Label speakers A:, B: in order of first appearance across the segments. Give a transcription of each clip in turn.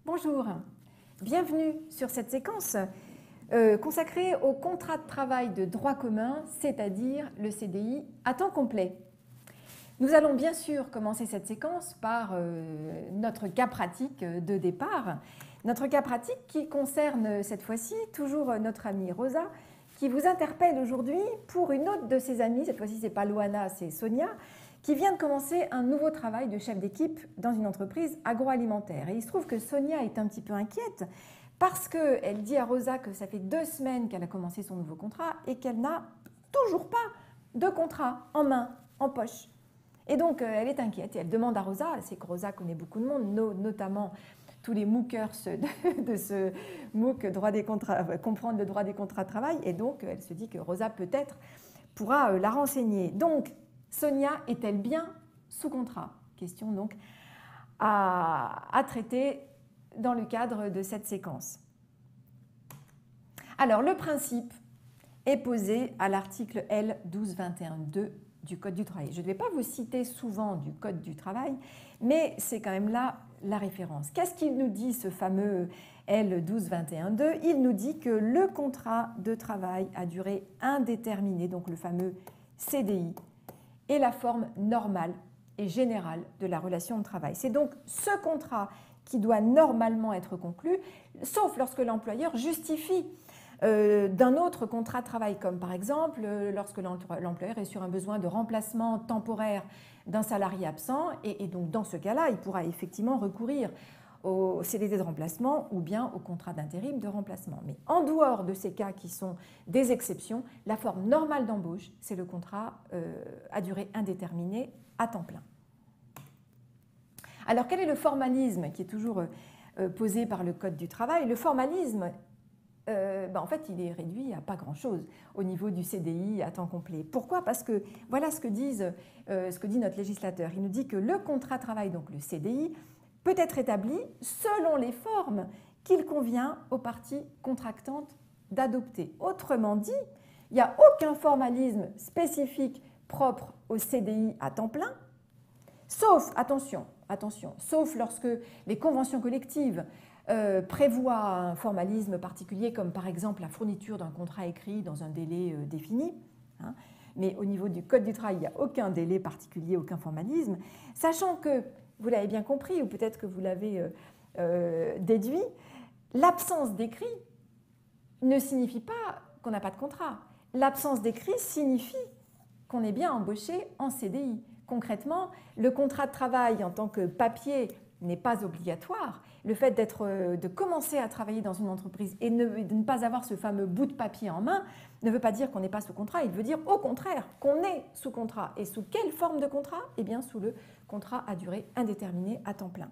A: Bonjour, bienvenue sur cette séquence consacrée au contrat de travail de droit commun, c'est-à-dire le CDI à temps complet. Nous allons bien sûr commencer cette séquence par notre cas pratique de départ. Notre cas pratique qui concerne cette fois-ci toujours notre amie Rosa, qui vous interpelle aujourd'hui pour une autre de ses amies, cette fois-ci c'est pas Loana, c'est Sonia, qui vient de commencer un nouveau travail de chef d'équipe dans une entreprise agroalimentaire. Et il se trouve que Sonia est un petit peu inquiète parce qu'elle dit à Rosa que ça fait 2 semaines qu'elle a commencé son nouveau contrat et qu'elle n'a toujours pas de contrat en main, en poche. Et donc elle est inquiète et elle demande à Rosa, c'est que Rosa connaît beaucoup de monde, notamment tous les MOOCers de ce MOOC comprendre le droit des contrats de travail, et donc elle se dit que Rosa peut-être pourra la renseigner. Donc Sonia est-elle bien sous contrat? Question donc à traiter dans le cadre de cette séquence. Alors le principe est posé à l'article L 1221.2 du Code du travail. Je ne vais pas vous citer souvent du Code du travail, mais c'est quand même là la référence. Qu'est-ce qu'il nous dit, ce fameux L 1221.2? Il nous dit que le contrat de travail à durée indéterminée, donc le fameux CDI, est la forme normale et générale de la relation de travail. C'est donc ce contrat qui doit normalement être conclu, sauf lorsque l'employeur justifie d'un autre contrat de travail, comme par exemple lorsque l'employeur est sur un besoin de remplacement temporaire d'un salarié absent, et donc dans ce cas-là, il pourra effectivement recourir au CDD de remplacement ou bien au contrat d'intérim de remplacement. Mais en dehors de ces cas qui sont des exceptions, la forme normale d'embauche, c'est le contrat à durée indéterminée à temps plein. Alors quel est le formalisme qui est toujours posé par le Code du travail? Le formalisme, en fait, il est réduit à pas grand-chose au niveau du CDI à temps complet. Pourquoi? Parce que voilà ce que dit notre législateur. Il nous dit que le contrat de travail, donc le CDI, peut être établi selon les formes qu'il convient aux parties contractantes d'adopter. Autrement dit, il n'y a aucun formalisme spécifique propre au CDI à temps plein, sauf, attention, sauf lorsque les conventions collectives prévoient un formalisme particulier, comme par exemple la fourniture d'un contrat écrit dans un délai défini. Mais au niveau du Code du travail, il n'y a aucun délai particulier, aucun formalisme, sachant que, vous l'avez bien compris, ou peut-être que vous l'avez déduit, l'absence d'écrit ne signifie pas qu'on n'a pas de contrat. L'absence d'écrit signifie qu'on est bien embauché en CDI. Concrètement, le contrat de travail en tant que papier n'est pas obligatoire. Le fait de commencer à travailler dans une entreprise et de ne pas avoir ce fameux bout de papier en main ne veut pas dire qu'on n'est pas sous contrat, il veut dire au contraire qu'on est sous contrat. Et sous quelle forme de contrat? Eh bien sous le contrat à durée indéterminée à temps plein.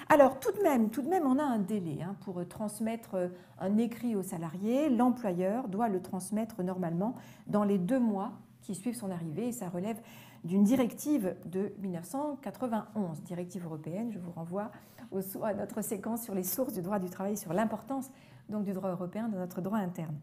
A: Alors tout de même, on a un délai pour transmettre un écrit au salarié. L'employeur doit le transmettre normalement dans les 2 mois qui suivent son arrivée, et ça relève d'une directive de 1991, directive européenne. Je vous renvoie à notre séquence sur les sources du droit du travail, sur l'importance donc du droit européen dans notre droit interne.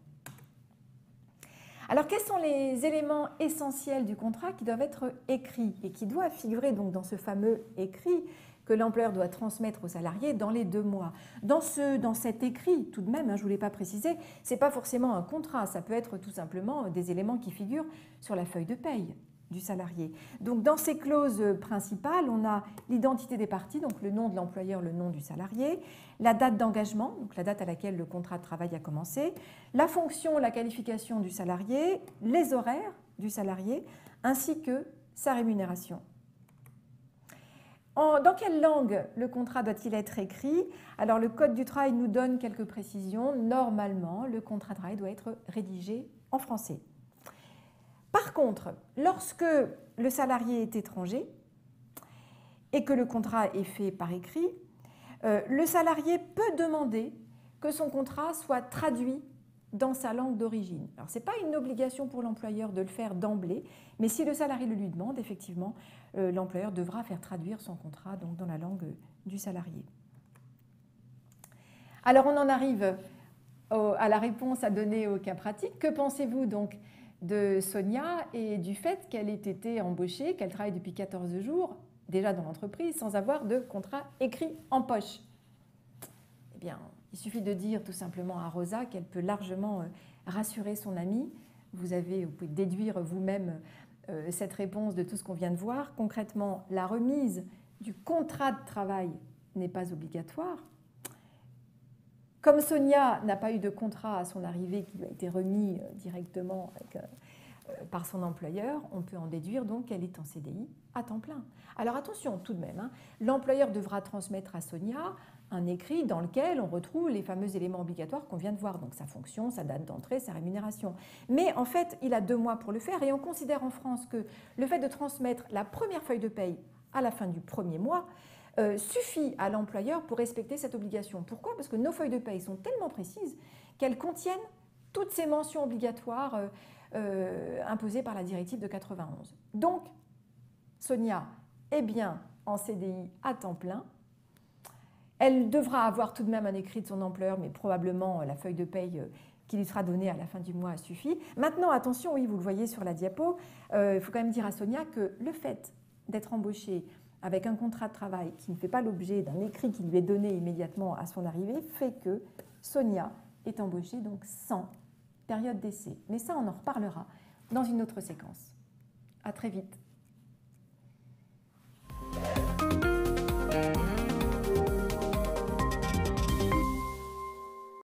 A: Alors, quels sont les éléments essentiels du contrat qui doivent être écrits et qui doivent figurer donc dans ce fameux écrit que l'employeur doit transmettre au salarié dans les 2 mois? Dans cet écrit, tout de même, je ne vous l'ai pas précisé, ce n'est pas forcément un contrat, ça peut être tout simplement des éléments qui figurent sur la feuille de paye du salarié. Donc dans ces clauses principales, on a l'identité des parties, donc le nom de l'employeur, le nom du salarié, la date d'engagement, donc la date à laquelle le contrat de travail a commencé, la fonction, la qualification du salarié, les horaires du salarié, ainsi que sa rémunération. Dans quelle langue le contrat doit-il être écrit? Alors le Code du travail nous donne quelques précisions. Normalement, le contrat de travail doit être rédigé en français. Par contre, lorsque le salarié est étranger et que le contrat est fait par écrit, le salarié peut demander que son contrat soit traduit dans sa langue d'origine. Alors, ce n'est pas une obligation pour l'employeur de le faire d'emblée, mais si le salarié le lui demande, effectivement, l'employeur devra faire traduire son contrat donc, dans la langue du salarié. Alors, on en arrive à la réponse à donner au cas pratique. Que pensez-vous donc de Sonia et du fait qu'elle ait été embauchée, qu'elle travaille depuis 14 jours déjà dans l'entreprise sans avoir de contrat écrit en poche? bien, il suffit de dire tout simplement à Rosa qu'elle peut largement rassurer son amie. Vous pouvez déduire vous-même cette réponse de tout ce qu'on vient de voir. Concrètement, la remise du contrat de travail n'est pas obligatoire. Comme Sonia n'a pas eu de contrat à son arrivée qui lui a été remis directement par son employeur, on peut en déduire donc qu'elle est en CDI à temps plein. Alors attention tout de même, hein, l'employeur devra transmettre à Sonia un écrit dans lequel on retrouve les fameux éléments obligatoires qu'on vient de voir, donc sa fonction, sa date d'entrée, sa rémunération. Mais en fait, il a 2 mois pour le faire et on considère en France que le fait de transmettre la première feuille de paye à la fin du premier mois suffit à l'employeur pour respecter cette obligation. Pourquoi? Parce que nos feuilles de paye sont tellement précises qu'elles contiennent toutes ces mentions obligatoires imposées par la directive de 91. Donc, Sonia est bien en CDI à temps plein. Elle devra avoir tout de même un écrit de son employeur, mais probablement la feuille de paye qui lui sera donnée à la fin du mois suffit. Maintenant, attention, oui, vous le voyez sur la diapo, il faut quand même dire à Sonia que le fait d'être embauchée avec un contrat de travail qui ne fait pas l'objet d'un écrit qui lui est donné immédiatement à son arrivée, fait que Sonia est embauchée donc sans période d'essai. Mais ça, on en reparlera dans une autre séquence. À très vite.